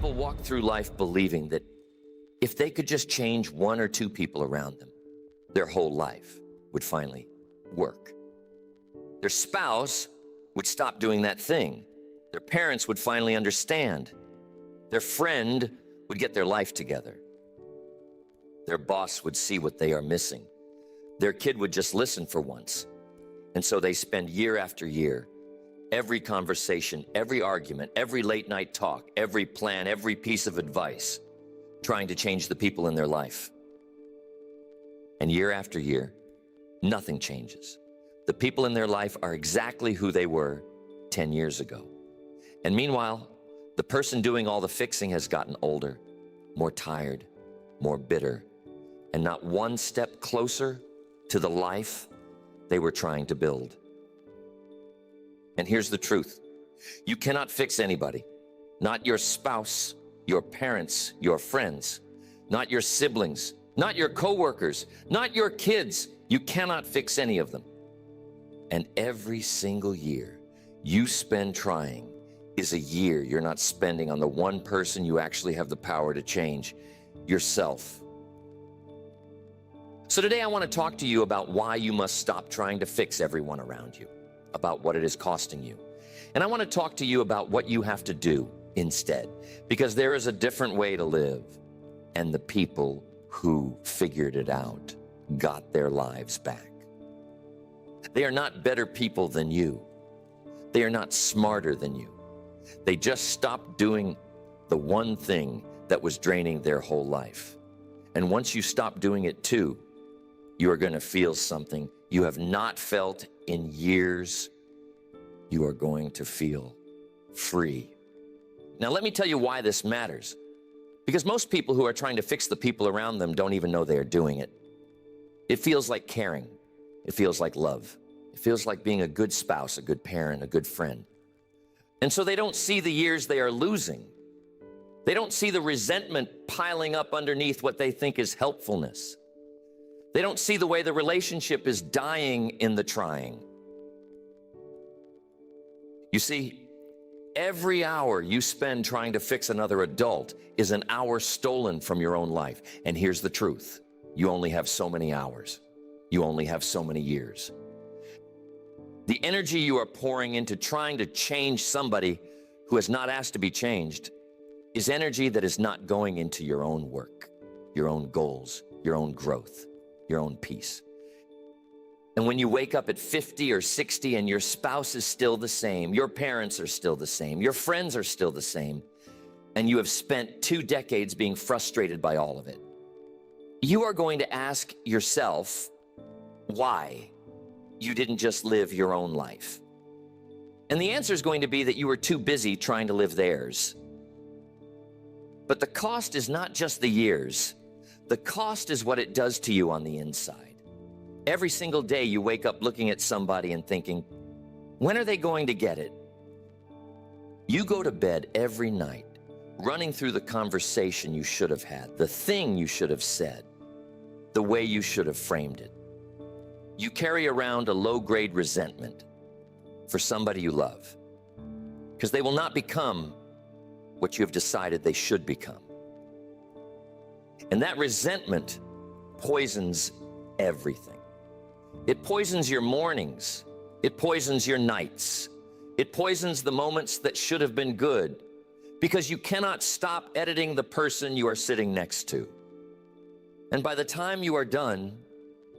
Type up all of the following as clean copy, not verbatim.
people walk through life believing that if they could just change one or two people around them, their whole life would finally work. Their spouse would stop doing that thing. Their parents would finally understand. Their friend would get their life together. Their boss would see what they are missing. Their kid would just listen for once. And so they spend year after year, every conversation, every argument, every late night talk, every plan, every piece of advice, trying to change the people in their life. And year after year, nothing changes. The people in their life are exactly who they were 10 years ago. And meanwhile, the person doing all the fixing has gotten older, more tired, more bitter, and not one step closer to the life they were trying to build. And here's the truth. You cannot fix anybody, not your spouse, your parents, your friends, not your siblings, not your coworkers, not your kids. You cannot fix any of them. And every single year you spend trying is a year you're not spending on the one person you actually have the power to change, yourself. So today I want to talk to you about why you must stop trying to fix everyone around you, about what it is costing you. And I want to talk to you about what you have to do instead, because there is a different way to live, and the people who figured it out got their lives back. They are not better people than you. They are not smarter than you. They just stopped doing the one thing that was draining their whole life. And once you stop doing it too, you are going to feel something you have not felt in years. You are going to feel free. Now, let me tell you why this matters. Because most people who are trying to fix the people around them don't even know they are doing it. It feels like caring. It feels like love. It feels like being a good spouse, a good parent, a good friend. And so they don't see the years they are losing. They don't see the resentment piling up underneath what they think is helpfulness. They don't see the way the relationship is dying in the trying. You see, every hour you spend trying to fix another adult is an hour stolen from your own life. And here's the truth. You only have so many hours. You only have so many years. The energy you are pouring into trying to change somebody who has not asked to be changed is energy that is not going into your own work, your own goals, your own growth, your own peace. And when you wake up at 50 or 60 and your spouse is still the same, your parents are still the same, your friends are still the same, and you have spent 2 decades being frustrated by all of it, you are going to ask yourself why you didn't just live your own life. And the answer is going to be that you were too busy trying to live theirs. But the cost is not just the years. The cost is what it does to you on the inside. Every single day you wake up looking at somebody and thinking, when are they going to get it? You go to bed every night running through the conversation you should have had, the thing you should have said, the way you should have framed it. You carry around a low-grade resentment for somebody you love, because they will not become what you have decided they should become. And that resentment poisons everything. It poisons your mornings. It poisons your nights. It poisons the moments that should have been good, because you cannot stop editing the person you are sitting next to. And by the time you are done,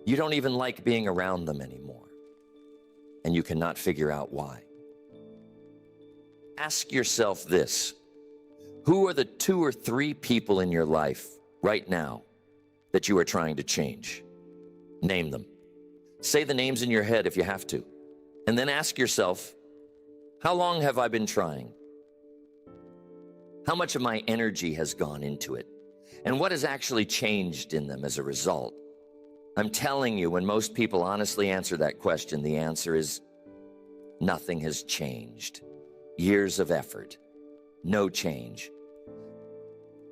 you don't even like being around them anymore. And you cannot figure out why. Ask yourself this. Who are the 2 or 3 people in your life right now that you are trying to change? Name them. Say the names in your head if you have to. And then ask yourself, how long have I been trying? How much of my energy has gone into it? And what has actually changed in them as a result? I'm telling you, when most people honestly answer that question, the answer is nothing has changed. Years of effort, no change.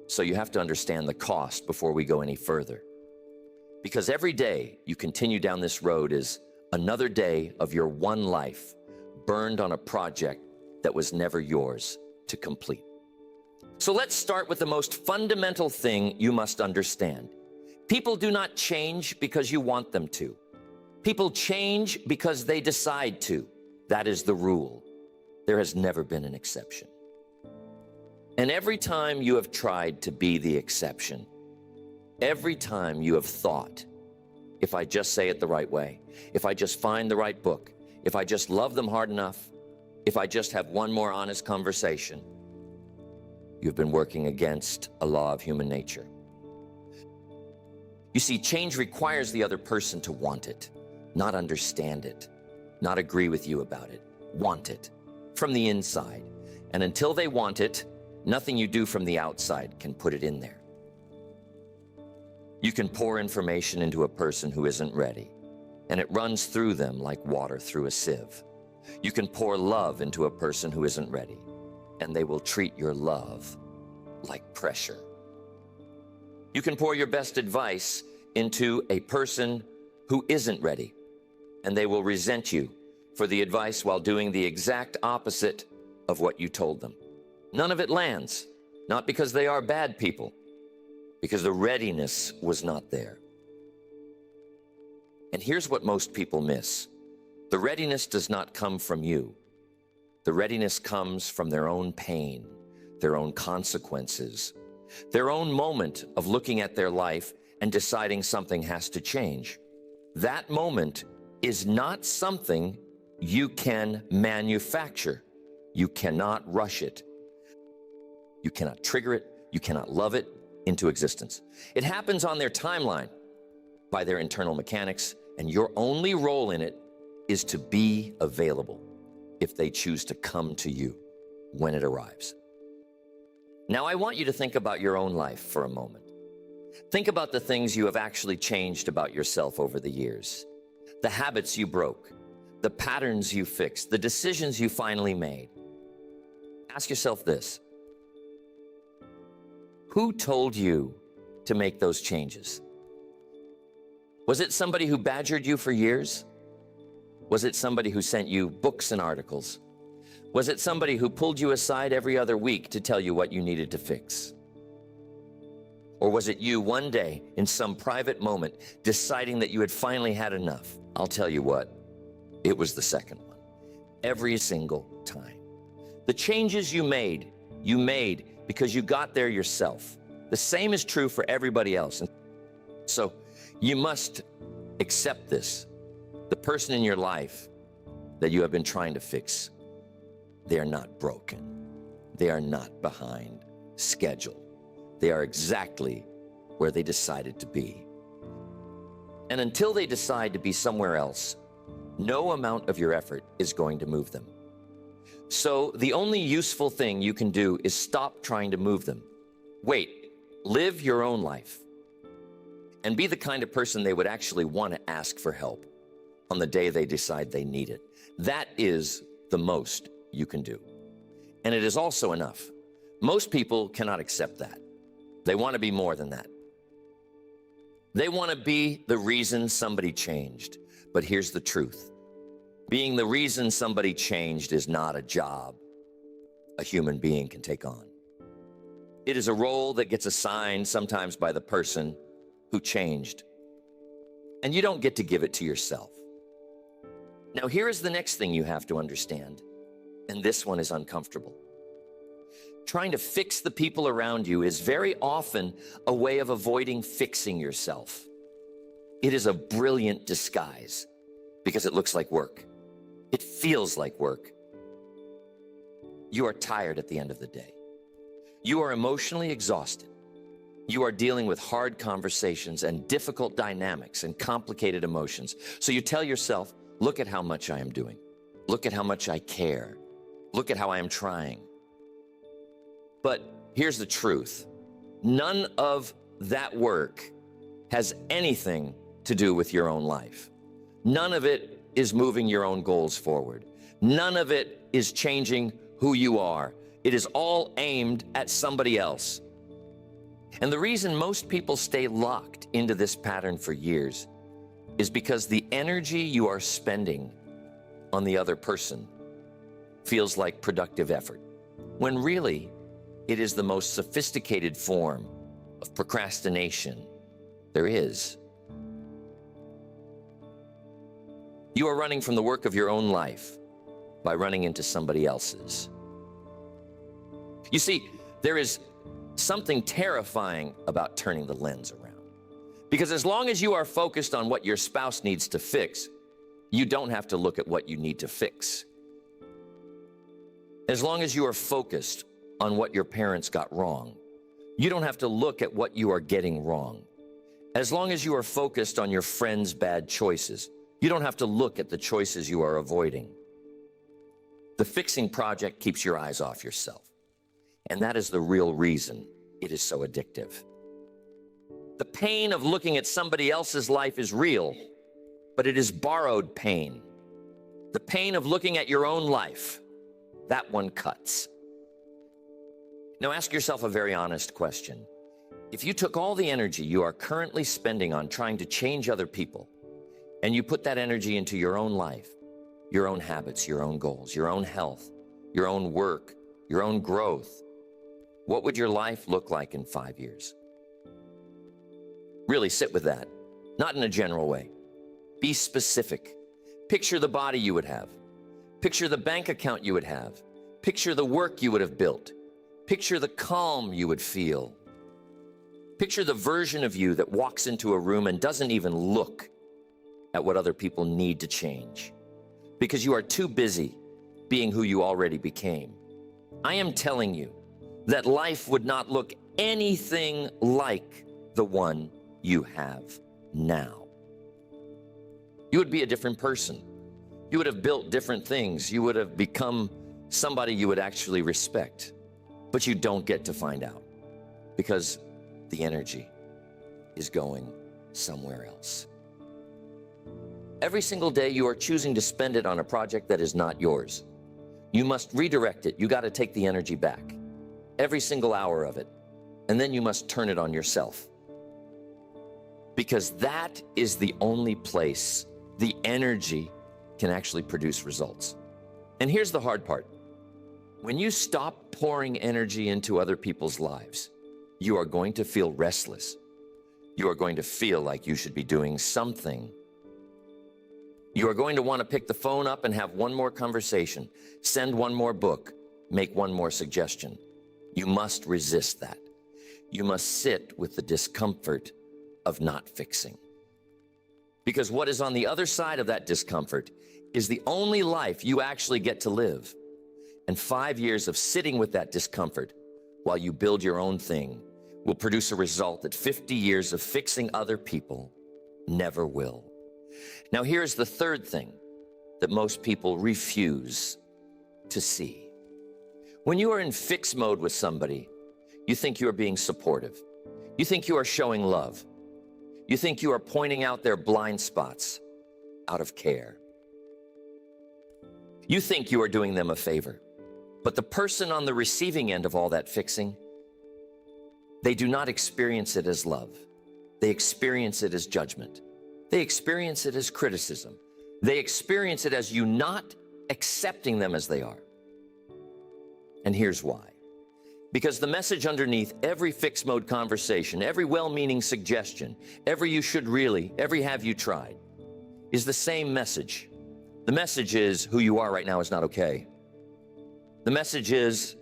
So you have to understand the cost before we go any further. Because every day you continue down this road is another day of your one life burned on a project that was never yours to complete. So let's start with the most fundamental thing you must understand. People do not change because you want them to. People change because they decide to. That is the rule. There has never been an exception. And every time you have tried to be the exception, every time you have thought, if I just say it the right way, if I just find the right book, if I just love them hard enough, if I just have one more honest conversation, you've been working against a law of human nature. You see, change requires the other person to want it, not understand it, not agree with you about it, want it from the inside. And until they want it, nothing you do from the outside can put it in there. You can pour information into a person who isn't ready, and it runs through them like water through a sieve. You can pour love into a person who isn't ready, and they will treat your love like pressure. You can pour your best advice into a person who isn't ready, and they will resent you for the advice while doing the exact opposite of what you told them. None of it lands, not because they are bad people, because the readiness was not there. And here's what most people miss. The readiness does not come from you. The readiness comes from their own pain, their own consequences, their own moment of looking at their life and deciding something has to change. That moment is not something you can manufacture. You cannot rush it. You cannot trigger it. You cannot love it into existence. It happens on their timeline by their internal mechanics, and your only role in it is to be available if they choose to come to you when it arrives. Now, I want you to think about your own life for a moment. Think about the things you have actually changed about yourself over the years, the habits you broke, the patterns you fixed, the decisions you finally made. Ask yourself this: who told you to make those changes? Was it somebody who badgered you for years? Was it somebody who sent you books and articles? Was it somebody who pulled you aside every other week to tell you what you needed to fix? Or was it you one day in some private moment deciding that you had finally had enough? I'll tell you what, it was the second one. Every single time. The changes you made because you got there yourself. The same is true for everybody else. And so you must accept this. The person in your life that you have been trying to fix, they are not broken. They are not behind schedule. They are exactly where they decided to be. And until they decide to be somewhere else, no amount of your effort is going to move them. So the only useful thing you can do is stop trying to move them. Wait, live your own life, and be the kind of person they would actually want to ask for help on the day they decide they need it. That is the most you can do. And it is also enough. Most people cannot accept that. They want to be more than that. They want to be the reason somebody changed. But here's the truth. Being the reason somebody changed is not a job a human being can take on. It is a role that gets assigned sometimes by the person who changed. And you don't get to give it to yourself. Now, here is the next thing you have to understand, and this one is uncomfortable. Trying to fix the people around you is very often a way of avoiding fixing yourself. It is a brilliant disguise because it looks like work. It feels like work. You are tired at the end of the day. You are emotionally exhausted. You are dealing with hard conversations and difficult dynamics and complicated emotions. So you tell yourself, look at how much I am doing. Look at how much I care. Look at how I am trying. But here's the truth. None of that work has anything to do with your own life. None of it is moving your own goals forward. None of it is changing who you are. It is all aimed at somebody else. And the reason most people stay locked into this pattern for years is because the energy you are spending on the other person feels like productive effort, when really It is the most sophisticated form of procrastination there is. You are running from the work of your own life by running into somebody else's. You see, there is something terrifying about turning the lens around. Because as long as you are focused on what your spouse needs to fix, you don't have to look at what you need to fix. As long as you are focused on what your parents got wrong, you don't have to look at what you are getting wrong. As long as you are focused on your friend's bad choices, you don't have to look at the choices you are avoiding. The fixing project keeps your eyes off yourself. And that is the real reason it is so addictive. The pain of looking at somebody else's life is real, but it is borrowed pain. The pain of looking at your own life, that one cuts. Now ask yourself a very honest question. If you took all the energy you are currently spending on trying to change other people, and you put that energy into your own life, your own habits, your own goals, your own health, your own work, your own growth, what would your life look like in 5 years? Really sit with that, not in a general way. Be specific. Picture the body you would have. Picture the bank account you would have. Picture the work you would have built. Picture the calm you would feel. Picture the version of you that walks into a room and doesn't even look at what other people need to change because you are too busy being who you already became. I am telling you that life would not look anything like the one you have now. You would be a different person. You would have built different things. You would have become somebody you would actually respect. But you don't get to find out because the energy is going somewhere else. Every single day you are choosing to spend it on a project that is not yours. You must redirect it. You got to take the energy back. Every single hour of it. And then you must turn it on yourself. Because that is the only place the energy can actually produce results. And here's the hard part. When you stop pouring energy into other people's lives, you are going to feel restless. You are going to feel like you should be doing something. You are going to want to pick the phone up and have one more conversation, send one more book, make one more suggestion. You must resist that. You must sit with the discomfort of not fixing. Because what is on the other side of that discomfort is the only life you actually get to live. And 5 years of sitting with that discomfort while you build your own thing will produce a result that 50 years of fixing other people never will. Now here's the third thing that most people refuse to see. When you are in fix mode with somebody, you think you are being supportive. You think you are showing love. You think you are pointing out their blind spots out of care. You think you are doing them a favor. But the person on the receiving end of all that fixing, they do not experience it as love. They experience it as judgment. They experience it as criticism. They experience it as you not accepting them as they are. And here's why. Because the message underneath every fix mode conversation, every well-meaning suggestion, every you should really, every have you tried, is the same message. The message is who you are right now is not okay. The message is,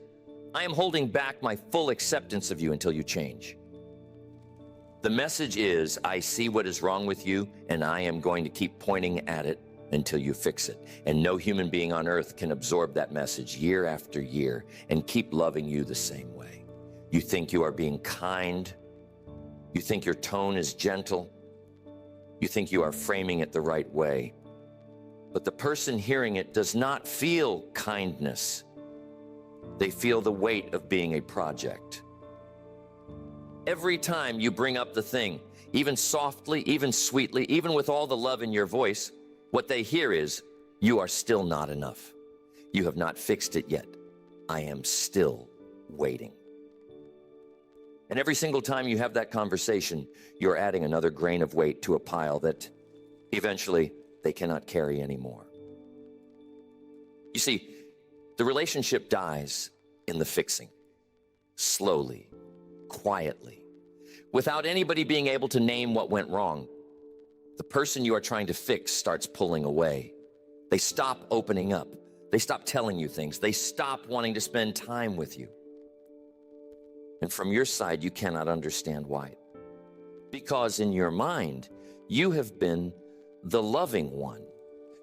I am holding back my full acceptance of you until you change. The message is, I see what is wrong with you, and I am going to keep pointing at it until you fix it. And no human being on earth can absorb that message year after year and keep loving you the same way. You think you are being kind. You think your tone is gentle. You think you are framing it the right way. But the person hearing it does not feel kindness. They feel the weight of being a project. Every time you bring up the thing, even softly, even sweetly, even with all the love in your voice, what they hear is, you are still not enough. You have not fixed it yet. I am still waiting. And every single time you have that conversation, you're adding another grain of weight to a pile that eventually they cannot carry anymore. You see, the relationship dies in the fixing. slowly, quietly, without anybody being able to name what went wrong. The person you are trying to fix starts pulling away. They stop opening up. They stop telling you things. They stop wanting to spend time with you. And from your side, you cannot understand why. Because in your mind, you have been the loving one.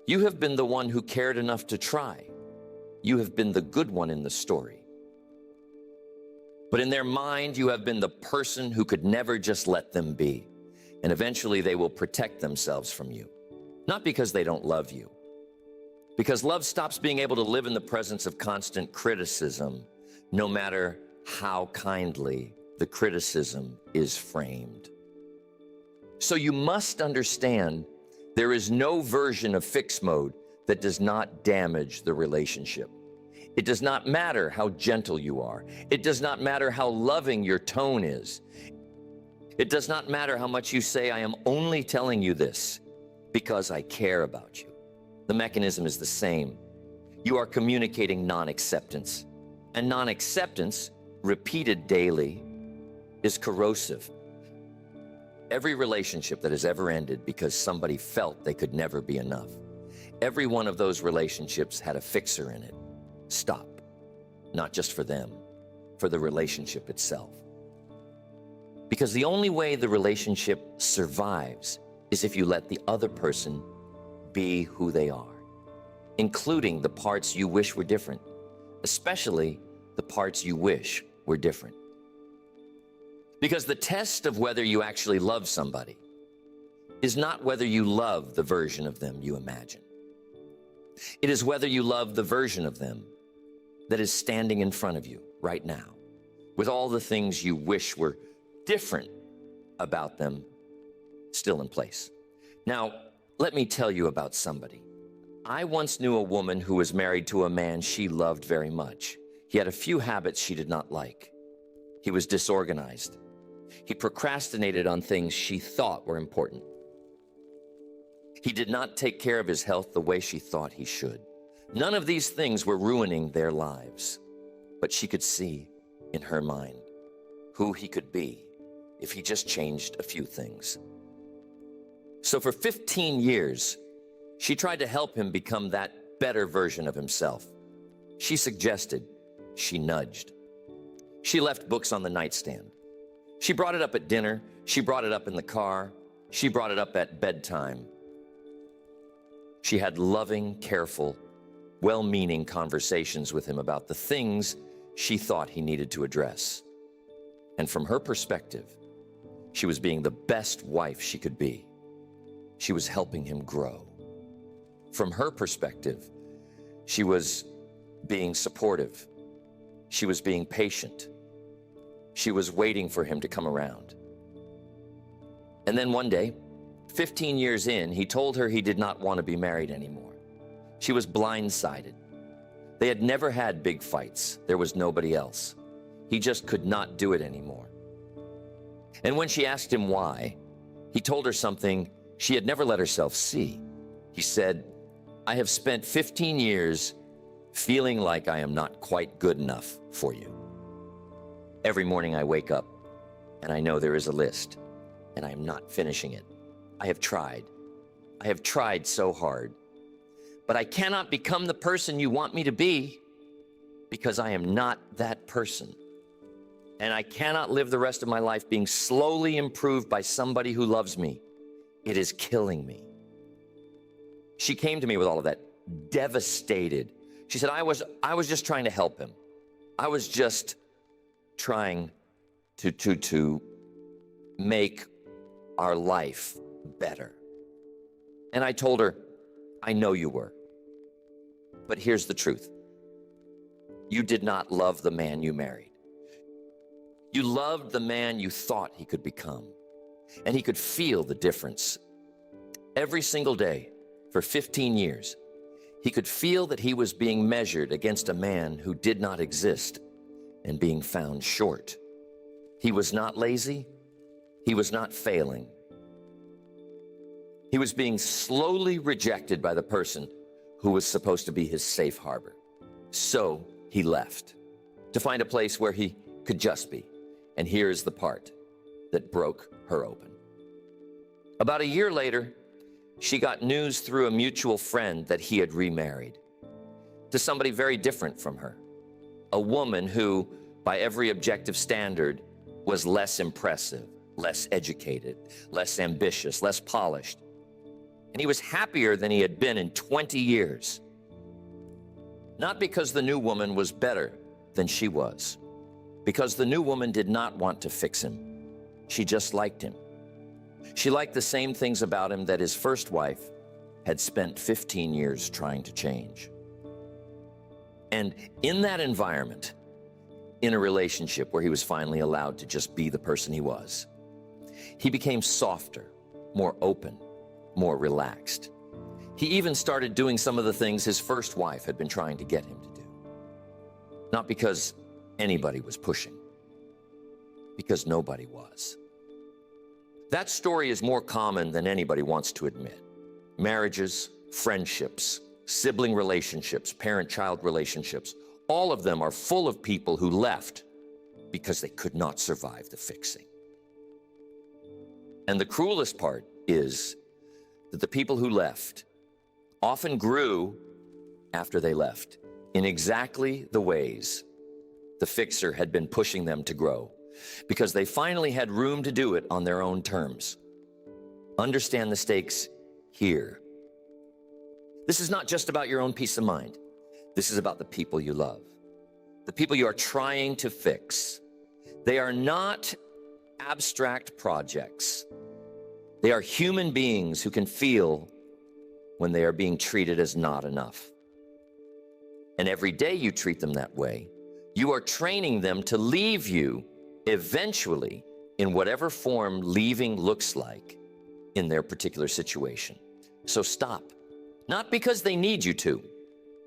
You have been the one who cared enough to try. You have been the good one in the story. But in their mind, you have been the person who could never just let them be. And eventually they will protect themselves from you. Not because they don't love you. Because love stops being able to live in the presence of constant criticism, no matter how kindly the criticism is framed. So you must understand there is no version of fix mode that does not damage the relationship. It does not matter how gentle you are. It does not matter how loving your tone is. It does not matter how much you say, I am only telling you this because I care about you. The mechanism is the same. You are communicating non-acceptance. And non-acceptance, repeated daily, is corrosive. Every relationship that has ever ended because somebody felt they could never be enough, every one of those relationships had a fixer in it. Stop. Not just for them, for the relationship itself. Because the only way the relationship survives is if you let the other person be who they are, including the parts you wish were different, especially the parts you wish were different. Because the test of whether you actually love somebody is not whether you love the version of them you imagine. It is whether you love the version of them that is standing in front of you right now, with all the things you wish were different about them still in place. Now, let me tell you about somebody. I once knew a woman who was married to a man she loved very much. He had a few habits she did not like. He was disorganized. He procrastinated on things she thought were important. He did not take care of his health the way she thought he should. None of these things were ruining their lives, but she could see in her mind who he could be if he just changed a few things. So for 15 years, she tried to help him become that better version of himself. She suggested, she nudged. She left books on the nightstand. She brought it up at dinner. She brought it up in the car. She brought it up at bedtime. She had loving, careful, well-meaning conversations with him about the things she thought he needed to address. And from her perspective, she was being the best wife she could be. She was helping him grow. From her perspective, she was being supportive. She was being patient. She was waiting for him to come around. And then one day, 15 years in, he told her he did not want to be married anymore. She was blindsided. They had never had big fights. There was nobody else. He just could not do it anymore. And when she asked him why, he told her something she had never let herself see. He said, I have spent 15 years feeling like I am not quite good enough for you. Every morning I wake up and I know there is a list and I am not finishing it. I have tried. I have tried so hard, but I cannot become the person you want me to be because I am not that person. And I cannot live the rest of my life being slowly improved by somebody who loves me. It is killing me. She came to me with all of that, devastated. She said, I was just trying to help him. I was just trying to make our life better. And I told her, I know you were. But here's the truth. You did not love the man you married. You loved the man you thought he could become. And he could feel the difference. Every single day for 15 years, he could feel that he was being measured against a man who did not exist and being found short. He was not lazy. He was not failing. He was being slowly rejected by the person who was supposed to be his safe harbor. So he left to find a place where he could just be. And here's the part that broke her open. About a year later, she got news through a mutual friend that he had remarried to somebody very different from her. A woman who, by every objective standard, was less impressive, less educated, less ambitious, less polished. And he was happier than he had been in 20 years. Not because the new woman was better than she was, because the new woman did not want to fix him. She just liked him. She liked the same things about him that his first wife had spent 15 years trying to change. And in that environment, in a relationship where he was finally allowed to just be the person he was, he became softer, more open, more relaxed. He even started doing some of the things his first wife had been trying to get him to do. Not because anybody was pushing, because nobody was. That story is more common than anybody wants to admit. Marriages, friendships, sibling relationships, parent-child relationships, all of them are full of people who left because they could not survive the fixing. And the cruelest part is that the people who left often grew after they left in exactly the ways the fixer had been pushing them to grow, because they finally had room to do it on their own terms. Understand the stakes here. This is not just about your own peace of mind. This is about the people you love, the people you are trying to fix. They are not abstract projects. They are human beings who can feel when they are being treated as not enough. And every day you treat them that way, you are training them to leave you eventually in whatever form leaving looks like in their particular situation. So stop. Not because they need you to,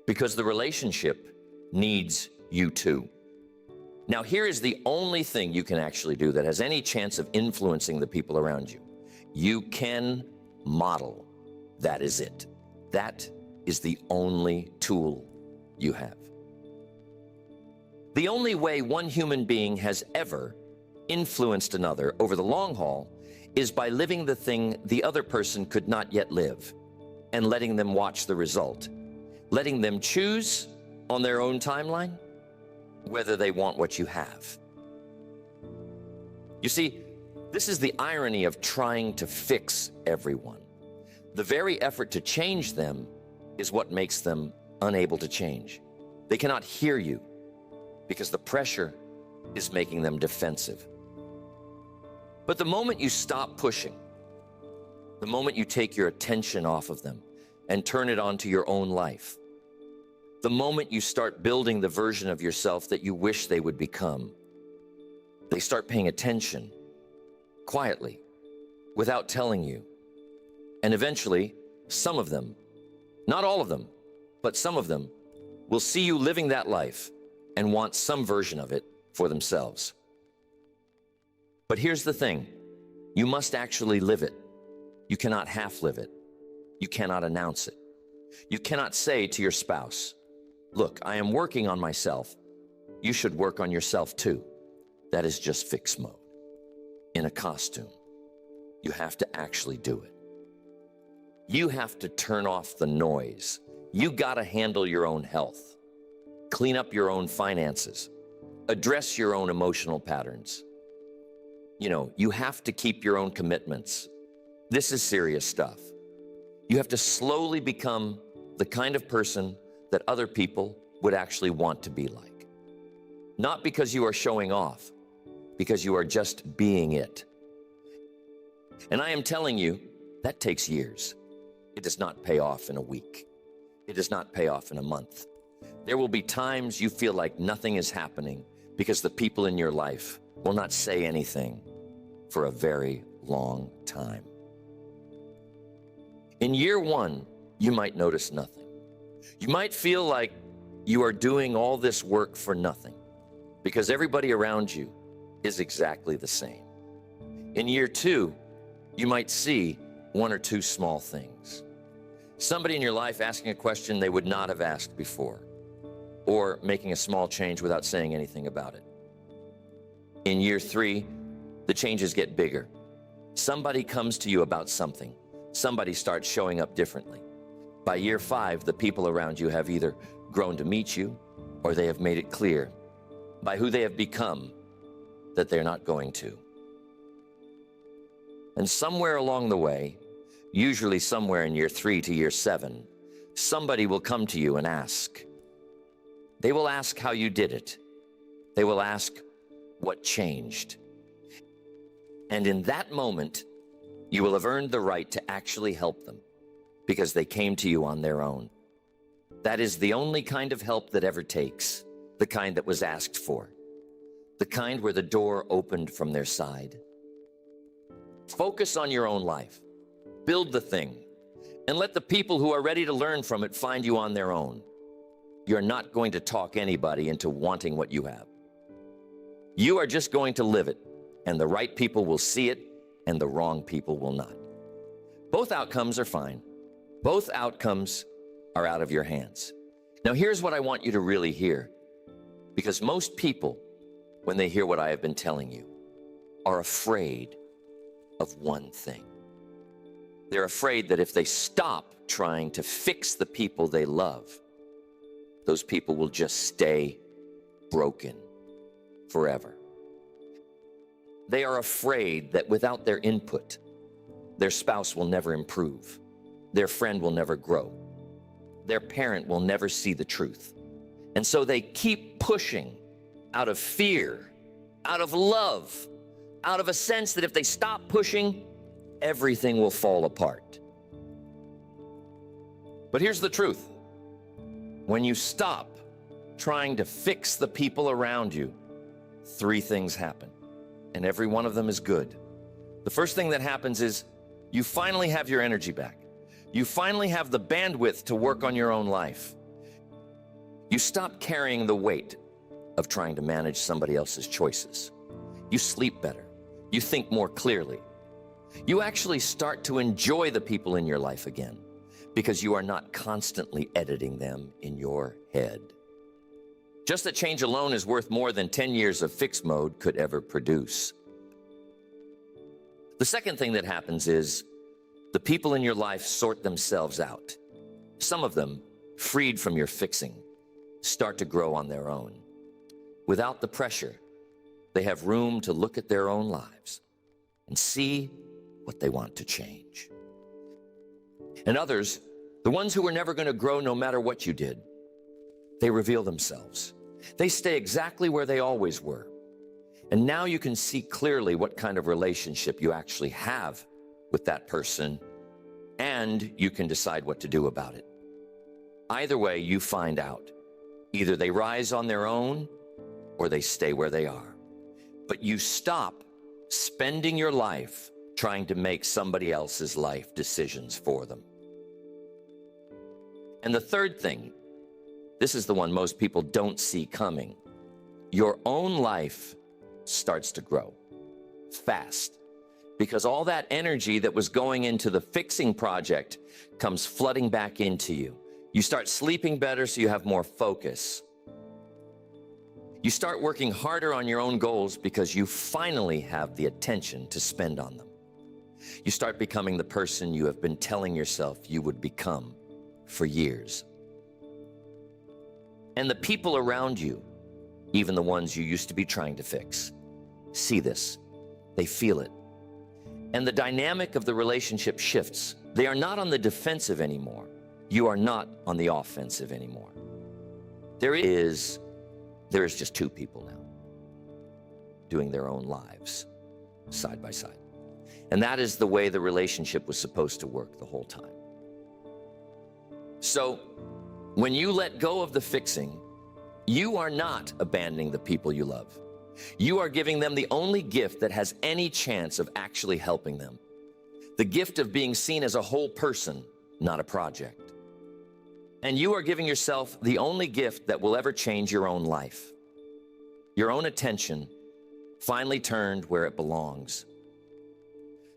because the relationship needs you to. Now, here is the only thing you can actually do that has any chance of influencing the people around you. You can model. That is it. That is the only tool you have. The only way one human being has ever influenced another over the long haul is by living the thing the other person could not yet live and letting them watch the result, letting them choose on their own timeline whether they want what you have. You see, this is the irony of trying to fix everyone. The very effort to change them is what makes them unable to change. They cannot hear you because the pressure is making them defensive. But the moment you stop pushing, the moment you take your attention off of them and turn it onto your own life, the moment you start building the version of yourself that you wish they would become, they start paying attention quietly, without telling you. And eventually, some of them, not all of them, but some of them, will see you living that life and want some version of it for themselves. But here's the thing, you must actually live it. You cannot half live it. You cannot announce it. You cannot say to your spouse, look, I am working on myself. You should work on yourself too. That is just fix mode. In a costume, you have to actually do it. You have to turn off the noise. You gotta handle your own health, clean up your own finances, address your own emotional patterns. You have to keep your own commitments. This is serious stuff. You have to slowly become the kind of person that other people would actually want to be like. Not because you are showing off, because you are just being it. And I am telling you, that takes years. It does not pay off in a week. It does not pay off in a month. There will be times you feel like nothing is happening because the people in your life will not say anything for a very long time. In year one, you might notice nothing. You might feel like you are doing all this work for nothing because everybody around you is exactly the same. In year two, you might see one or two small things. Somebody in your life asking a question they would not have asked before, or making a small change without saying anything about it. In year 3, the changes get bigger. Somebody comes to you about something. Somebody starts showing up differently. By year 5, the people around you have either grown to meet you or they have made it clear by who they have become that they're not going to. And somewhere along the way, usually somewhere in year 3 to year 7, somebody will come to you and ask. They will ask how you did it. They will ask what changed. And in that moment, you will have earned the right to actually help them because they came to you on their own. That is the only kind of help that ever takes, the kind that was asked for, the kind where the door opened from their side. Focus on your own life. Build the thing, and let the people who are ready to learn from it find you on their own. You're not going to talk anybody into wanting what you have. You are just going to live it, and the right people will see it, and the wrong people will not. Both outcomes are fine. Both outcomes are out of your hands. Now, here's what I want you to really hear, because most people, when they hear what I have been telling you, are afraid of one thing. They're afraid that if they stop trying to fix the people they love, those people will just stay broken forever. They are afraid that without their input, their spouse will never improve, their friend will never grow, their parent will never see the truth. And so they keep pushing out of fear, out of love, out of a sense that if they stop pushing, everything will fall apart. But here's the truth. When you stop trying to fix the people around you, 3 things happen, and every one of them is good. The first thing that happens is you finally have your energy back. You finally have the bandwidth to work on your own life. You stop carrying the weight of trying to manage somebody else's choices. You sleep better. You think more clearly. You actually start to enjoy the people in your life again because you are not constantly editing them in your head. Just that change alone is worth more than 10 years of fix mode could ever produce. The second thing that happens is the people in your life sort themselves out. Some of them, freed from your fixing, start to grow on their own. Without the pressure, they have room to look at their own lives and see what they want to change. And others, the ones who were never going to grow no matter what you did, they reveal themselves. They stay exactly where they always were. And now you can see clearly what kind of relationship you actually have with that person, and you can decide what to do about it. Either way, you find out. Either they rise on their own, or they stay where they are. But you stop spending your life trying to make somebody else's life decisions for them. And the third thing, this is the one most people don't see coming. Your own life starts to grow fast because all that energy that was going into the fixing project comes flooding back into you. You start sleeping better so you have more focus. You start working harder on your own goals because you finally have the attention to spend on them. You start becoming the person you have been telling yourself you would become for years. And the people around you, even the ones you used to be trying to fix, see this. They feel it. And the dynamic of the relationship shifts. They are not on the defensive anymore. You are not on the offensive anymore. There is just 2 people now doing their own lives side by side. And that is the way the relationship was supposed to work the whole time. So when you let go of the fixing, you are not abandoning the people you love. You are giving them the only gift that has any chance of actually helping them. The gift of being seen as a whole person, not a project. And you are giving yourself the only gift that will ever change your own life. Your own attention finally turned where it belongs.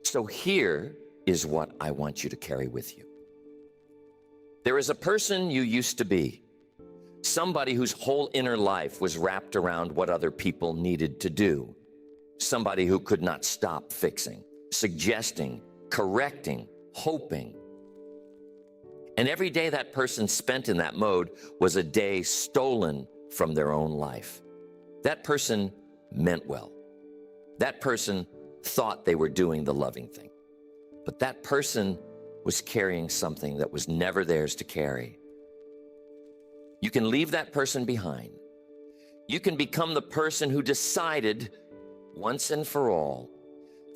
So here is what I want you to carry with you. There is a person you used to be, somebody whose whole inner life was wrapped around what other people needed to do somebody who could not stop fixing, suggesting, correcting, hoping. And every day that person spent in that mode was a day stolen from their own life. That person meant well. That person thought they were doing the loving thing. But that person was carrying something that was never theirs to carry. You can leave that person behind. You can become the person who decided once and for all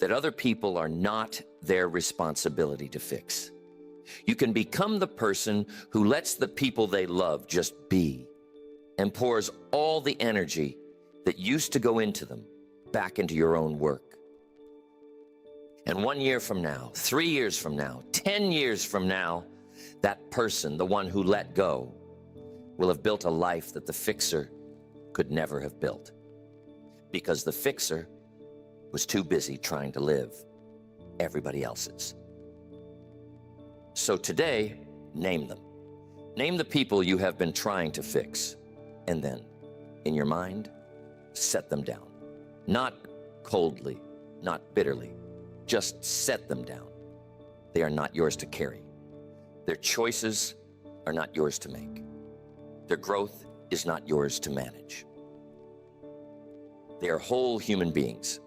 that other people are not their responsibility to fix. You can become the person who lets the people they love just be and pours all the energy that used to go into them back into your own work. And 1 year from now, 3 years from now, 10 years from now, that person, the one who let go, will have built a life that the fixer could never have built, because the fixer was too busy trying to live everybody else's. So today, name them. Name the people you have been trying to fix, and then, in your mind, set them down. Not coldly, not bitterly, just set them down. They are not yours to carry. Their choices are not yours to make. Their growth is not yours to manage. They are whole human beings.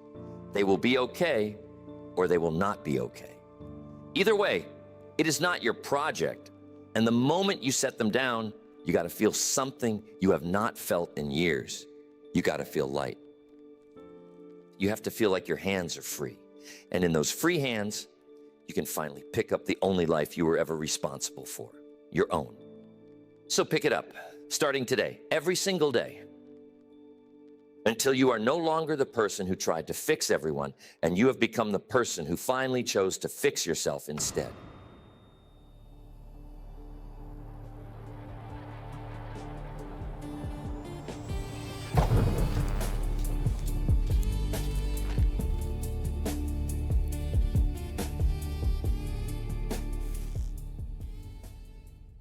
They will be okay, or they will not be okay. Either way, it is not your project. And the moment you set them down, you got to feel something you have not felt in years. You got to feel light. You have to feel like your hands are free. And in those free hands, you can finally pick up the only life you were ever responsible for, your own. So pick it up, starting today, every single day, until you are no longer the person who tried to fix everyone, and you have become the person who finally chose to fix yourself instead.